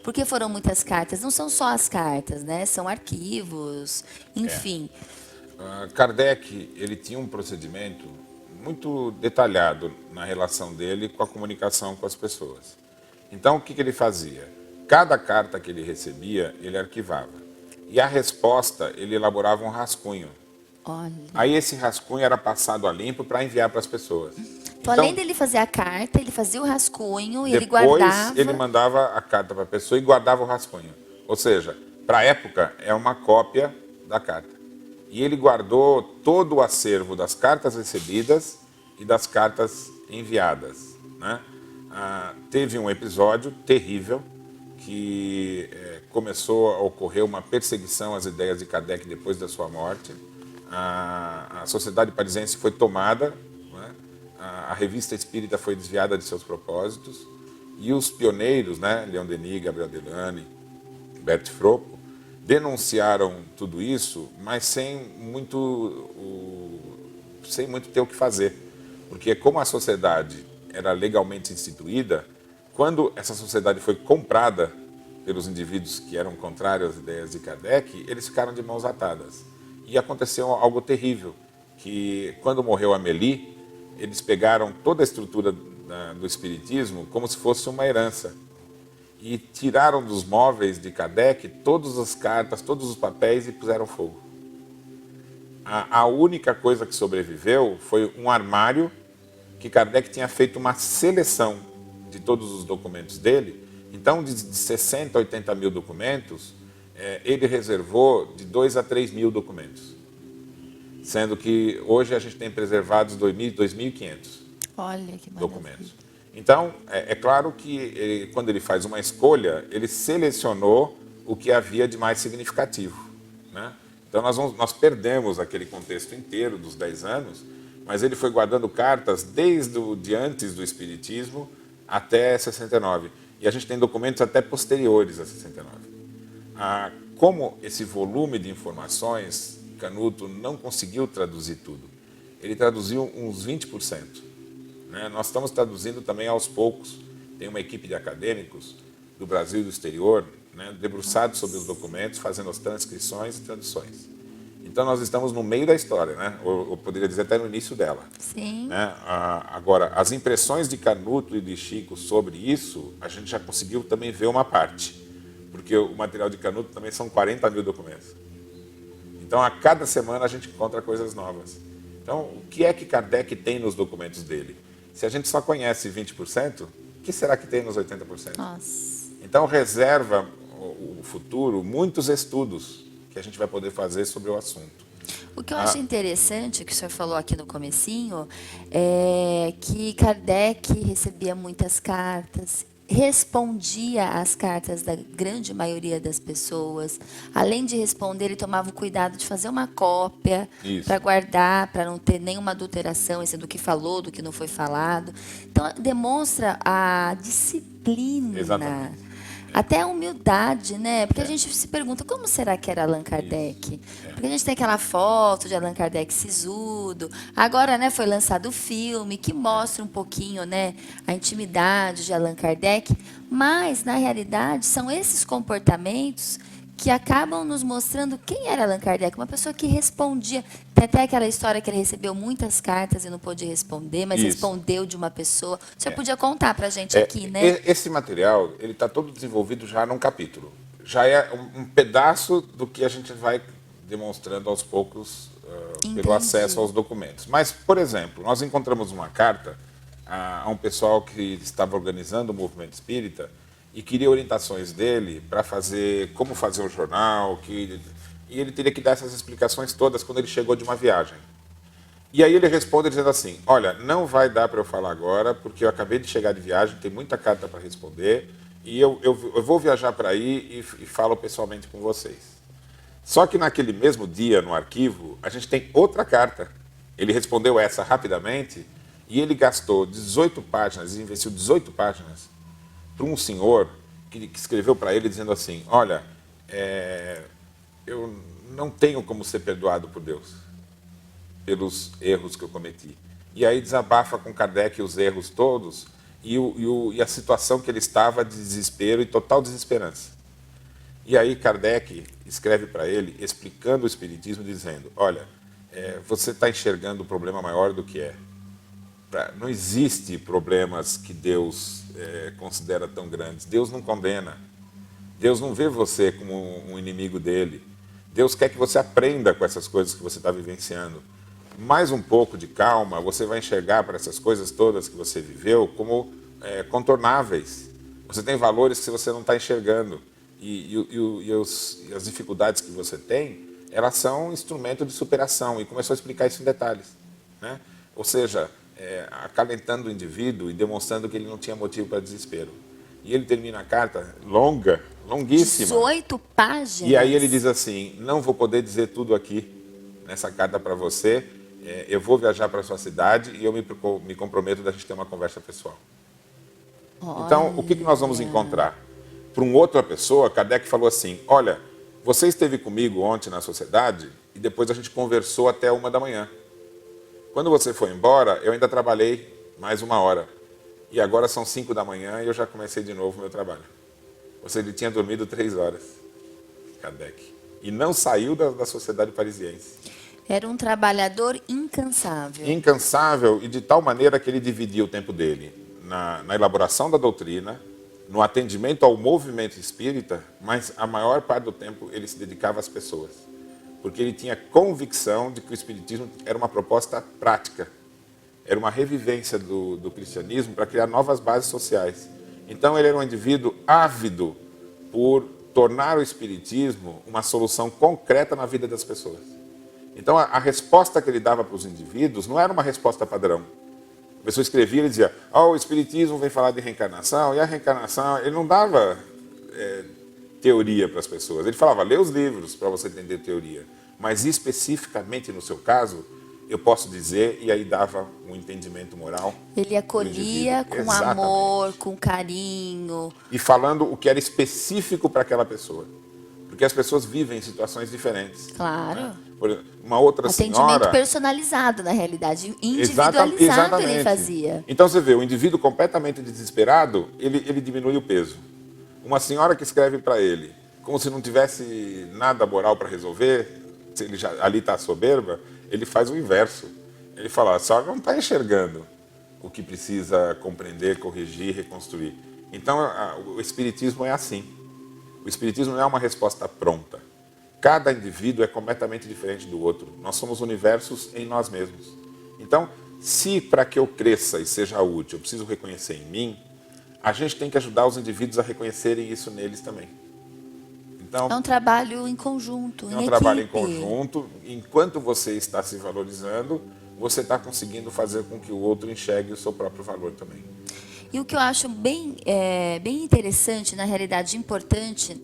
Porque foram muitas cartas, não são só as cartas, né? São arquivos, enfim. Kardec, ele tinha um procedimento muito detalhado na relação dele com a comunicação com as pessoas. Então, o que ele fazia? Cada carta que ele recebia, ele arquivava. E a resposta, ele elaborava um rascunho. Olha. Aí esse rascunho era passado a limpo para enviar para as pessoas. Então, além dele fazer a carta, ele fazia o rascunho e ele depois guardava. ele mandava a carta para a pessoa e guardava o rascunho. Ou seja, para a época, é uma cópia da carta. E ele guardou todo o acervo das cartas recebidas e das cartas enviadas, né? Teve um episódio terrível que começou a ocorrer uma perseguição às ideias de Kardec depois da sua morte. A Sociedade Parisiense foi tomada, né? A Revista Espírita foi desviada de seus propósitos e os pioneiros, né, Leon Denis, Gabriel Delany, Bert Fropo, denunciaram tudo isso, mas sem muito ter o que fazer. Porque como a sociedade era legalmente instituída, quando essa sociedade foi comprada pelos indivíduos que eram contrários às ideias de Kardec, eles ficaram de mãos atadas. E aconteceu algo terrível, que quando morreu Amélie, eles pegaram toda a estrutura do Espiritismo como se fosse uma herança. E tiraram dos móveis de Kardec todas as cartas, todos os papéis e puseram fogo. A única coisa que sobreviveu foi um armário que Kardec tinha feito uma seleção de todos os documentos dele. Então, de 60 a 80 mil documentos, ele reservou de 2 a 3 mil documentos. Sendo que hoje a gente tem preservados 2.500 documentos. Então, é claro que quando ele faz uma escolha, ele selecionou o que havia de mais significativo, né? Então, nós perdemos aquele contexto inteiro dos 10 anos, mas ele foi guardando cartas desde antes do Espiritismo até 69. E a gente tem documentos até posteriores a 69. Como esse volume de informações, Canuto não conseguiu traduzir tudo. Ele traduziu uns 20%. Né? Nós estamos traduzindo também aos poucos. Tem uma equipe de acadêmicos do Brasil e do exterior, né, debruçados sobre os documentos, fazendo as transcrições e traduções. Então, nós estamos no meio da história, né? Ou poderia dizer até no início dela. Sim. Né? Agora, as impressões de Canuto e de Chico sobre isso, a gente já conseguiu também ver uma parte. Porque o material de Canuto também são 40 mil documentos. Então, a cada semana a gente encontra coisas novas. Então, o que é que Kardec tem nos documentos dele? Se a gente só conhece 20%, o que será que tem nos 80%? Nossa. Então, reserva o futuro muitos estudos que a gente vai poder fazer sobre o assunto. O que eu acho interessante, que o senhor falou aqui no comecinho, é que Kardec recebia muitas cartas, respondia às cartas da grande maioria das pessoas. Além de responder, ele tomava o cuidado de fazer uma cópia para guardar, para não ter nenhuma adulteração do que falou, do que não foi falado. Então, demonstra a disciplina. Exatamente. Até a humildade, né? Porque a gente se pergunta, como será que era Allan Kardec? Porque a gente tem aquela foto de Allan Kardec sisudo. Agora, né, foi lançado o filme que mostra um pouquinho, né, a intimidade de Allan Kardec. Mas, na realidade, são esses comportamentos que acabam nos mostrando quem era Allan Kardec. Uma pessoa que respondia. Tem até aquela história que ele recebeu muitas cartas e não pôde responder, mas respondeu de uma pessoa. O senhor podia contar para a gente aqui, né? Esse material ele está todo desenvolvido já num capítulo. Já é um pedaço do que a gente vai demonstrando aos poucos pelo acesso aos documentos. Mas, por exemplo, nós encontramos uma carta a um pessoal que estava organizando o movimento espírita e queria orientações dele para como fazer o jornal, e ele teria que dar essas explicações todas quando ele chegou de uma viagem. E aí ele responde dizendo assim, olha, não vai dar para eu falar agora, porque eu acabei de chegar de viagem, tem muita carta para responder, e eu vou viajar para aí e falo pessoalmente com vocês. Só que naquele mesmo dia, no arquivo, a gente tem outra carta. Ele respondeu essa rapidamente e ele gastou 18 páginas, investiu 18 páginas para um senhor que escreveu para ele dizendo assim, olha, eu não tenho como ser perdoado por Deus pelos erros que eu cometi. E aí desabafa com Kardec os erros todos e a situação que ele estava de desespero e total desesperança. E aí Kardec escreve para ele, explicando o Espiritismo, dizendo, olha, você está enxergando um problema maior do que é. Não existe problemas que Deus considera tão grandes. Deus não condena. Deus não vê você como um inimigo dele. Deus quer que você aprenda com essas coisas que você está vivenciando. Mais um pouco de calma, você vai enxergar para essas coisas todas que você viveu como contornáveis. Você tem valores que você não está enxergando. E as dificuldades que você tem, elas são instrumento de superação. E começou a explicar isso em detalhes, né? Ou seja, acalentando o indivíduo e demonstrando que ele não tinha motivo para desespero. E ele termina a carta longa, longuíssima. 18 páginas? E aí ele diz assim, não vou poder dizer tudo aqui nessa carta para você, eu vou viajar para a sua cidade e eu me comprometo da gente ter uma conversa pessoal. Olha. Então, o que nós vamos encontrar? Para uma outra pessoa, Kardec falou assim, olha, você esteve comigo ontem na sociedade e depois a gente conversou até 1h. Quando você foi embora, eu ainda trabalhei mais 1 hora. E agora são 5h e eu já comecei de novo o meu trabalho. Ou seja, ele tinha dormido 3 horas, Kardec. E não saiu da sociedade parisiense. Era um trabalhador incansável. Incansável e de tal maneira que ele dividia o tempo dele na elaboração da doutrina, no atendimento ao movimento espírita, mas a maior parte do tempo ele se dedicava às pessoas. Porque ele tinha convicção de que o Espiritismo era uma proposta prática. Era uma revivência do cristianismo para criar novas bases sociais. Então ele era um indivíduo ávido por tornar o Espiritismo uma solução concreta na vida das pessoas. Então a resposta que ele dava para os indivíduos não era uma resposta padrão. A pessoa escrevia e dizia, o Espiritismo vem falar de reencarnação, e a reencarnação, ele não dava teoria para as pessoas. Ele falava, lê os livros para você entender teoria. Mas especificamente no seu caso, eu posso dizer, e aí dava um entendimento moral. Ele acolhia com Exatamente. amor, com carinho. E falando o que era específico para aquela pessoa. Porque as pessoas vivem em situações diferentes. Claro. Né? Por exemplo, uma outra Atendimento senhora... personalizado, na realidade. Individualizado ele fazia. Então você vê, o indivíduo completamente desesperado, ele diminui o peso. Uma senhora que escreve para ele, como se não tivesse nada moral para resolver, se ele já, ali está soberba, ele faz o inverso. Ele fala, a senhora não está enxergando o que precisa compreender, corrigir, reconstruir. Então o Espiritismo é assim. O Espiritismo não é uma resposta pronta. Cada indivíduo é completamente diferente do outro. Nós somos universos em nós mesmos. Então, se para que eu cresça e seja útil, eu preciso reconhecer em mim, a gente tem que ajudar os indivíduos a reconhecerem isso neles também. Então, É um trabalho em conjunto, é em um trabalho em equipe. conjunto. Enquanto você está se valorizando, você está conseguindo fazer com que o outro enxergue o seu próprio valor também. E o que eu acho bem interessante, na realidade importante,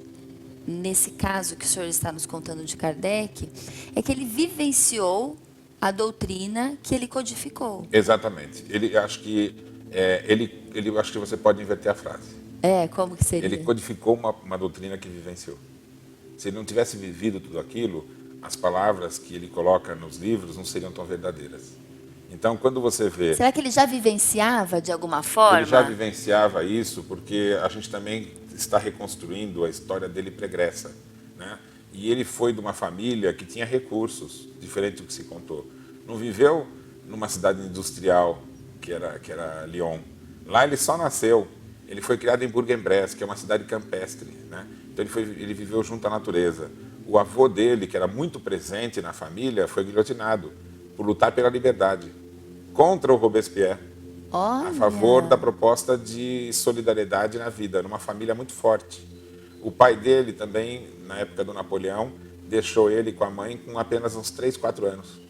nesse caso que o senhor está nos contando de Kardec, é que ele vivenciou a doutrina que ele codificou. Exatamente. Acho que você pode inverter a frase. Como que seria? Ele codificou uma doutrina que vivenciou. Se ele não tivesse vivido tudo aquilo, as palavras que ele coloca nos livros não seriam tão verdadeiras. Então, quando você vê... Será que ele já vivenciava de alguma forma? Ele já vivenciava isso, porque a gente também está reconstruindo a história dele pregressa, né? E ele foi de uma família que tinha recursos, diferente do que se contou. Não viveu numa cidade industrial, que era Lyon. Lá ele só nasceu. Ele foi criado em Bourg-en-Bresse, que é uma cidade campestre, né? Então ele viveu junto à natureza. O avô dele, que era muito presente na família, foi guilhotinado por lutar pela liberdade, contra o Robespierre, Olha. a favor da proposta de solidariedade na vida, numa família muito forte. O pai dele também, na época do Napoleão, deixou ele com a mãe com apenas uns 3, 4 anos.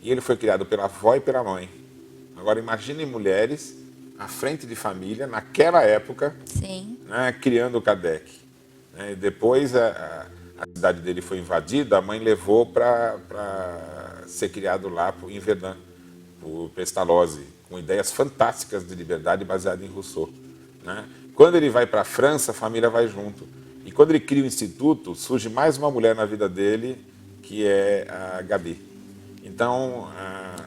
E ele foi criado pela avó e pela mãe. Agora imaginem mulheres à frente de família, naquela época, Sim. né, criando o Kardec. Né, e depois a cidade dele foi invadida, a mãe levou para ser criado lá em Verdun, por Pestalozzi, com ideias fantásticas de liberdade baseadas em Rousseau. Né? Quando ele vai para a França, a família vai junto. E quando ele cria o Instituto, surge mais uma mulher na vida dele, que é a Gabi. Então,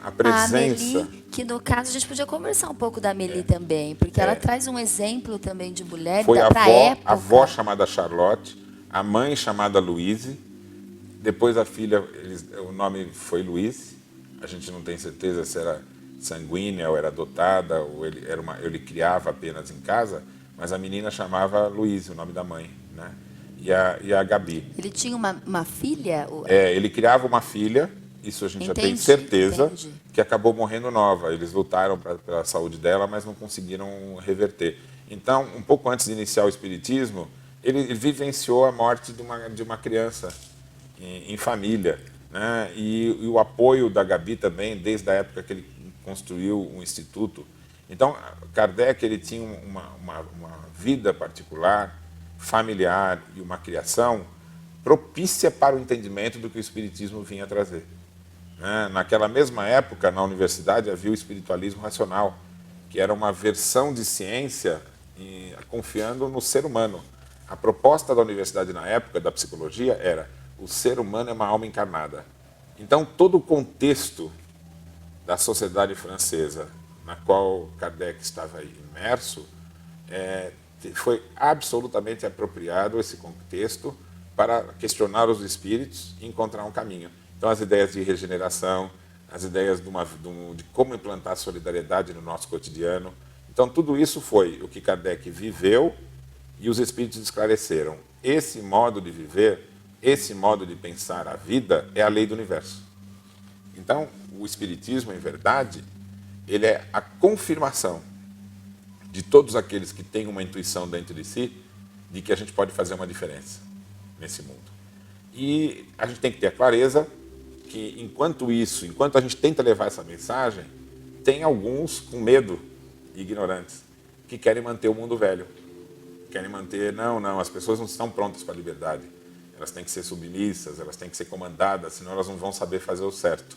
a presença... A Amélie, que no caso a gente podia conversar um pouco da Amélie também, porque ela traz um exemplo também de mulher foi para a época. A avó chamada Charlotte, a mãe chamada Louise, depois a filha, o nome foi Louise, a gente não tem certeza se era sanguínea ou era adotada, ou ele criava apenas em casa, mas a menina chamava Louise, o nome da mãe, né? E a Gabi. Ele tinha uma filha? Ele criava uma filha, isso a gente já tem certeza, que acabou morrendo nova. Eles lutaram pela saúde dela, mas não conseguiram reverter. Então, um pouco antes de iniciar o espiritismo, ele vivenciou a morte de uma criança em família, né? E o apoio da Gabi também, desde a época que ele construiu um instituto. Então, Kardec ele tinha uma vida particular, familiar e uma criação propícia para o entendimento do que o espiritismo vinha trazer. Naquela mesma época, na universidade, havia o espiritualismo racional, que era uma versão de ciência confiando no ser humano. A proposta da universidade na época, da psicologia, era o ser humano é uma alma encarnada. Então, todo o contexto da sociedade francesa na qual Kardec estava imerso, foi absolutamente apropriado esse contexto para questionar os espíritos e encontrar um caminho. Então, as ideias de regeneração, as ideias de como implantar solidariedade no nosso cotidiano. Então, tudo isso foi o que Kardec viveu e os espíritos esclareceram. Esse modo de viver, esse modo de pensar a vida é a lei do universo. Então, o espiritismo, em verdade, ele é a confirmação de todos aqueles que têm uma intuição dentro de si de que a gente pode fazer uma diferença nesse mundo. E a gente tem que ter a clareza que, enquanto a gente tenta levar essa mensagem, tem alguns com medo, ignorantes, que querem manter o mundo velho. Querem manter, não, as pessoas não estão prontas para a liberdade. Elas têm que ser submissas, elas têm que ser comandadas, senão elas não vão saber fazer o certo.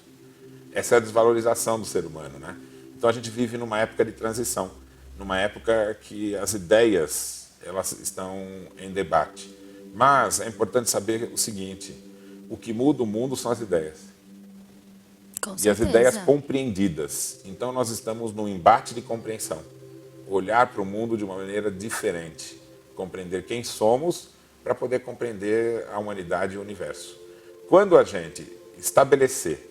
Essa é a desvalorização do ser humano, né? Então a gente vive numa época de transição, numa época que as ideias elas estão em debate. Mas é importante saber o seguinte, o que muda o mundo são as ideias. Com e as certeza. ideias compreendidas. Então nós estamos num embate de compreensão. Olhar para o mundo de uma maneira diferente. Compreender quem somos para poder compreender a humanidade e o universo. Quando a gente estabelecer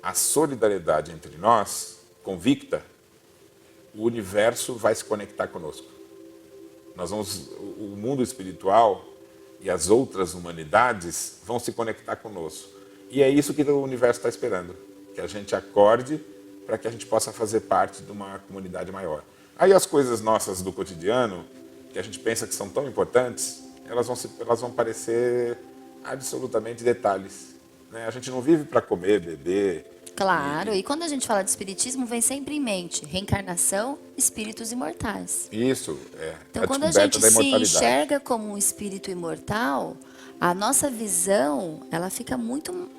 a solidariedade entre nós, convicta, o universo vai se conectar conosco. O mundo espiritual e as outras humanidades vão se conectar conosco. E é isso que o universo está esperando, que a gente acorde para que a gente possa fazer parte de uma comunidade maior. Aí as coisas nossas do cotidiano, que a gente pensa que são tão importantes, elas vão parecer absolutamente detalhes. Né? A gente não vive para comer, beber. Claro, e quando a gente fala de espiritismo, vem sempre em mente reencarnação, espíritos imortais. Isso, Então, quando a gente se enxerga como um espírito imortal, a nossa visão, ela fica muito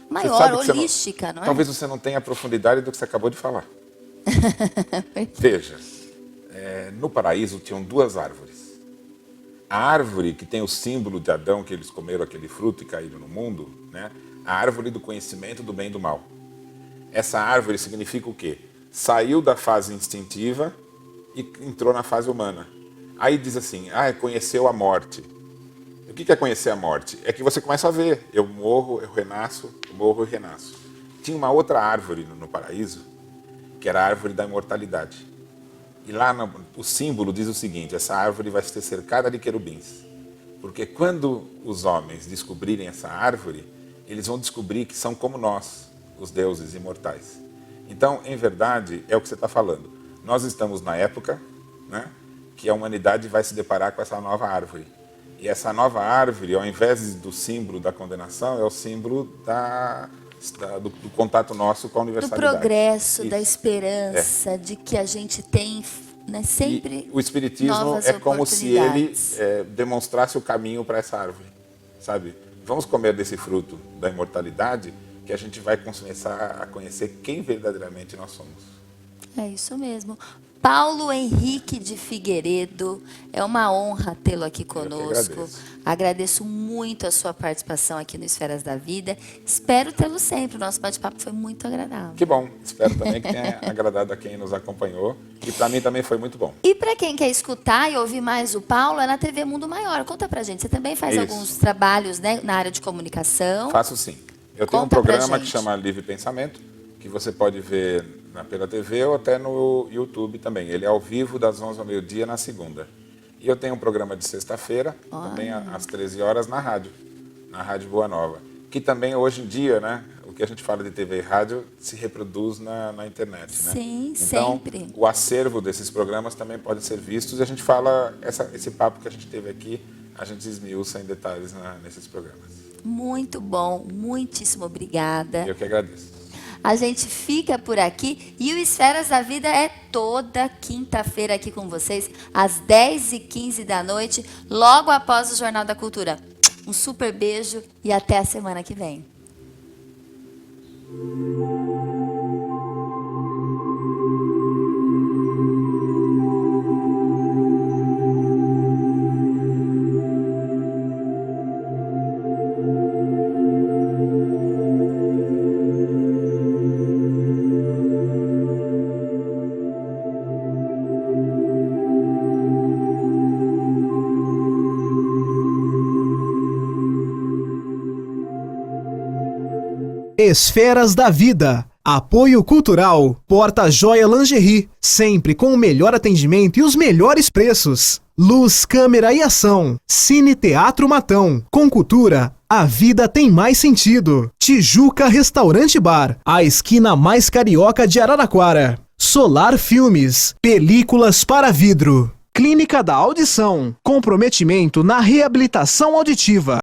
maior, holística, não é? Talvez você não tenha a profundidade do que você acabou de falar. Veja, no paraíso tinham duas árvores. A árvore que tem o símbolo de Adão, que eles comeram aquele fruto e caíram no mundo, né? A árvore do conhecimento do bem e do mal. Essa árvore significa o quê? Saiu da fase instintiva e entrou na fase humana. Aí diz assim, conheceu a morte. O que é conhecer a morte? É que você começa a ver, eu morro, eu renasço, eu morro, eu renasço. Tinha uma outra árvore no paraíso, que era a árvore da imortalidade. E lá o símbolo diz o seguinte, essa árvore vai ser cercada de querubins. Porque quando os homens descobrirem essa árvore, eles vão descobrir que são como nós, os deuses imortais. Então, em verdade, é o que você está falando. Nós estamos na época, né, que a humanidade vai se deparar com essa nova árvore. E essa nova árvore, ao invés do símbolo da condenação, é o símbolo do contato nosso com a universalidade. Do progresso, da esperança, de que a gente tem né? Sempre E o espiritismo novas é como se ele oportunidades. demonstrasse o caminho para essa árvore, sabe? Vamos comer desse fruto da imortalidade que a gente vai começar a conhecer quem verdadeiramente nós somos. É isso mesmo. Paulo Henrique de Figueiredo, é uma honra tê-lo aqui conosco. agradeço. Agradeço muito a sua participação aqui no Esferas da Vida. Espero tê-lo sempre. O nosso bate-papo foi muito agradável. Que bom, espero também que tenha agradado a quem nos acompanhou. E para mim também foi muito bom. E para quem quer escutar e ouvir mais o Paulo, é na TV Mundo Maior. Conta pra gente. Você também faz Isso. alguns trabalhos, né, na área de comunicação. Faço sim. Eu tenho um Conta pra programa que gente. chama Livre Pensamento, que você pode ver pela TV ou até no YouTube também. Ele é ao vivo das 11 ao meio-dia na segunda. E eu tenho um programa de sexta-feira, também às 13 horas na rádio Boa Nova. Que também hoje em dia, né, o que a gente fala de TV e rádio se reproduz na internet, né? Sim, então, sempre. O acervo desses programas também pode ser vistos e a gente fala, esse papo que a gente teve aqui, a gente esmiuça em detalhes nesses programas. Muito bom. Muitíssimo obrigada. Eu que agradeço. A gente fica por aqui e o Esferas da Vida é toda quinta-feira aqui com vocês, às 10h15 da noite, logo após o Jornal da Cultura. Um super beijo e até a semana que vem. Esferas da Vida. Apoio Cultural. Porta Joia Lingerie. Sempre com o melhor atendimento e os melhores preços. Luz, câmera e ação. Cine Teatro Matão. Com cultura, a vida tem mais sentido. Tijuca Restaurante Bar. A esquina mais carioca de Araraquara. Solar Filmes. Películas para vidro. Clínica da Audição. Comprometimento na reabilitação auditiva.